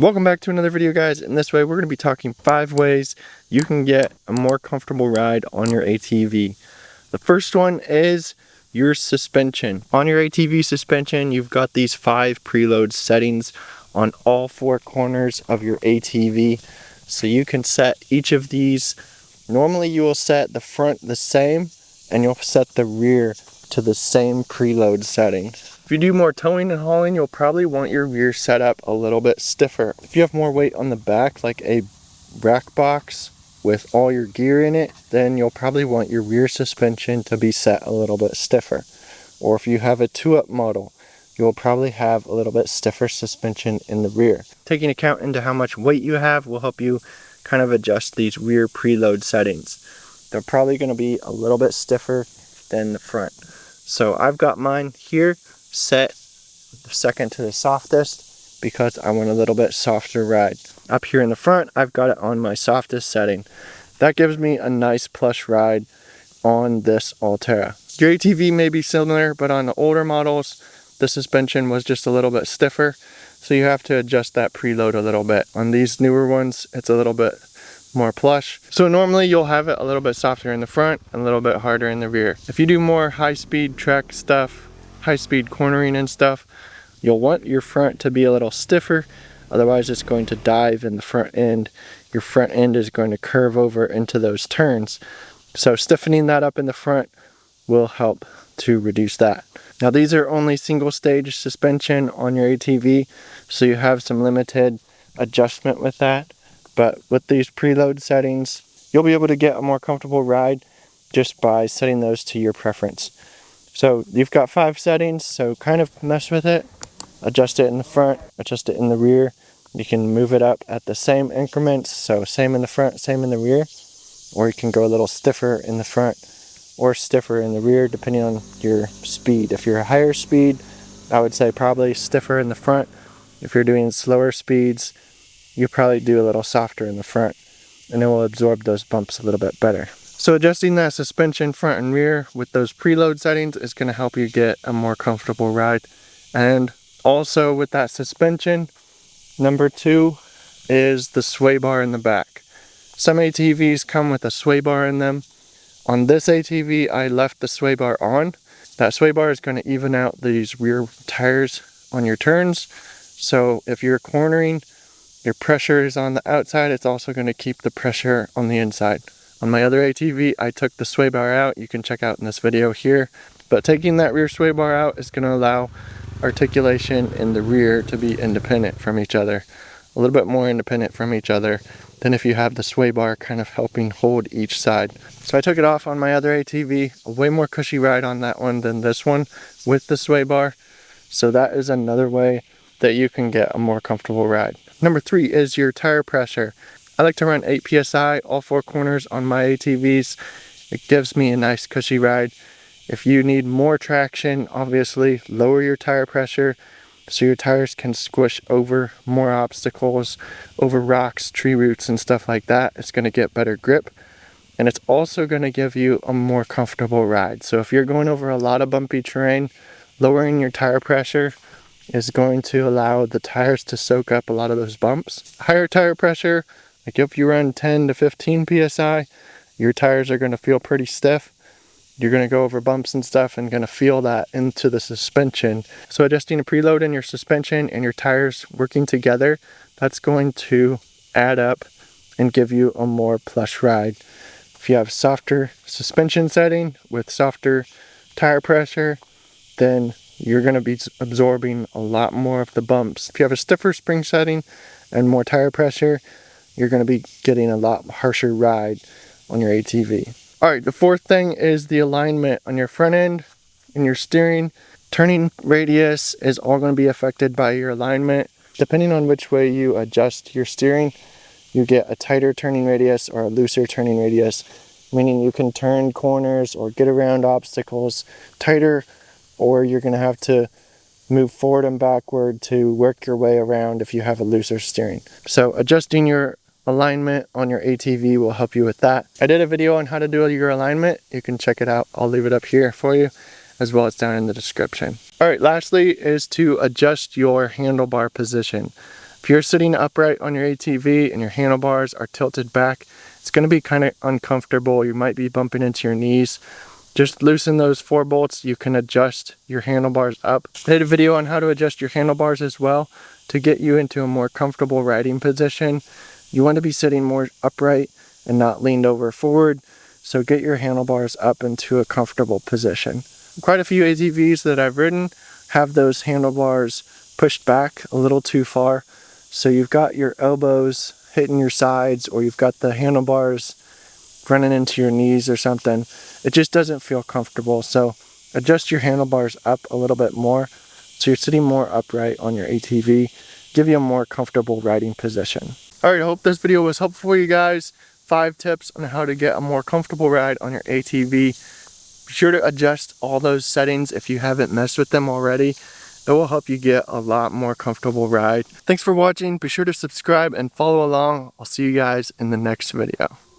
Welcome back to another video, guys. In this way, we're going to be talking 5 ways you can get a more comfortable ride on your ATV. The first one is your suspension. On your ATV suspension, you've got these 5 preload settings on all 4 corners of your ATV. So you can set each of these. Normally you will set the front the same, and you'll set the rear to the same preload setting. If you do more towing and hauling, you'll probably want your rear set up a little bit stiffer. If you have more weight on the back, like a rack box with all your gear in it, then you'll probably want your rear suspension to be set a little bit stiffer. Or if you have a 2-up model, you'll probably have a little bit stiffer suspension in the rear. Taking account into how much weight you have will help you kind of adjust these rear preload settings. They're probably going to be a little bit stiffer than the front. So I've got mine here set second to the softest because I want a little bit softer ride. Up here in the front, I've got it on my softest setting. That gives me a nice plush ride on this Altera. Your ATV may be similar, but on the older models, the suspension was just a little bit stiffer, so you have to adjust that preload a little bit. On these newer ones, it's a little bit more plush. So normally you'll have it a little bit softer in the front and a little bit harder in the rear. If you do more high-speed trek stuff, high-speed cornering and stuff, you'll want your front to be a little stiffer, otherwise it's going to dive in the front end. Your front end is going to curve over into those turns, so stiffening that up in the front will help to reduce that. Now these are only single stage suspension on your ATV, so you have some limited adjustment with that, but with these preload settings you'll be able to get a more comfortable ride just by setting those to your preference. So you've got 5 settings, so kind of mess with it. Adjust it in the front, adjust it in the rear. You can move it up at the same increments, so same in the front, same in the rear. Or you can go a little stiffer in the front or stiffer in the rear, depending on your speed. If you're a higher speed, I would say probably stiffer in the front. If you're doing slower speeds, you probably do a little softer in the front, and it will absorb those bumps a little bit better. So adjusting that suspension front and rear with those preload settings is going to help you get a more comfortable ride. And also with that suspension, number 2 is the sway bar in the back. Some ATVs come with a sway bar in them. On this ATV, I left the sway bar on. That sway bar is going to even out these rear tires on your turns. So if you're cornering, your pressure is on the outside, it's also going to keep the pressure on the inside. On my other ATV, I took the sway bar out. You can check out in this video here. But taking that rear sway bar out is going to allow articulation in the rear to be independent from each other. A little bit more independent from each other than if you have the sway bar kind of helping hold each side. So I took it off on my other ATV. A way more cushy ride on that one than this one with the sway bar. So that is another way that you can get a more comfortable ride. Number 3 is your tire pressure. I like to run 8 psi all 4 corners on my ATVs. It gives me a nice cushy ride. If you need more traction, obviously lower your tire pressure so your tires can squish over more obstacles, over rocks, tree roots and stuff like that. It's going to get better grip, and it's also going to give you a more comfortable ride. So if you're going over a lot of bumpy terrain, lowering your tire pressure is going to allow the tires to soak up a lot of those bumps. Higher tire pressure, like if you run 10 to 15 psi, your tires are going to feel pretty stiff. You're going to go over bumps and stuff and going to feel that into the suspension. So adjusting a preload in your suspension and your tires working together, that's going to add up and give you a more plush ride. If you have softer suspension setting with softer tire pressure, then you're going to be absorbing a lot more of the bumps. If you have a stiffer spring setting and more tire pressure, you're going to be getting a lot harsher ride on your ATV. Alright, the 4th thing is the alignment on your front end and your steering. Turning radius is all going to be affected by your alignment. Depending on which way you adjust your steering, you get a tighter turning radius or a looser turning radius, meaning you can turn corners or get around obstacles tighter, or you're going to have to move forward and backward to work your way around if you have a looser steering. So adjusting your alignment on your ATV will help you with that. I did a video on how to do your alignment. You can check it out. I'll leave it up here for you, as well as down in the description. All right, lastly is to adjust your handlebar position. If you're sitting upright on your ATV and your handlebars are tilted back, it's going to be kind of uncomfortable. You might be bumping into your knees. Just loosen those 4 bolts. You can adjust your handlebars up. I did a video on how to adjust your handlebars as well to get you into a more comfortable riding position. You want to be sitting more upright and not leaned over forward. So get your handlebars up into a comfortable position. Quite a few ATVs that I've ridden have those handlebars pushed back a little too far. So you've got your elbows hitting your sides, or you've got the handlebars running into your knees or something. It just doesn't feel comfortable. So adjust your handlebars up a little bit more so you're sitting more upright on your ATV, give you a more comfortable riding position. Alright, I hope this video was helpful for you guys. 5 tips on how to get a more comfortable ride on your ATV. Be sure to adjust all those settings if you haven't messed with them already. It will help you get a lot more comfortable ride. Thanks for watching. Be sure to subscribe and follow along. I'll see you guys in the next video.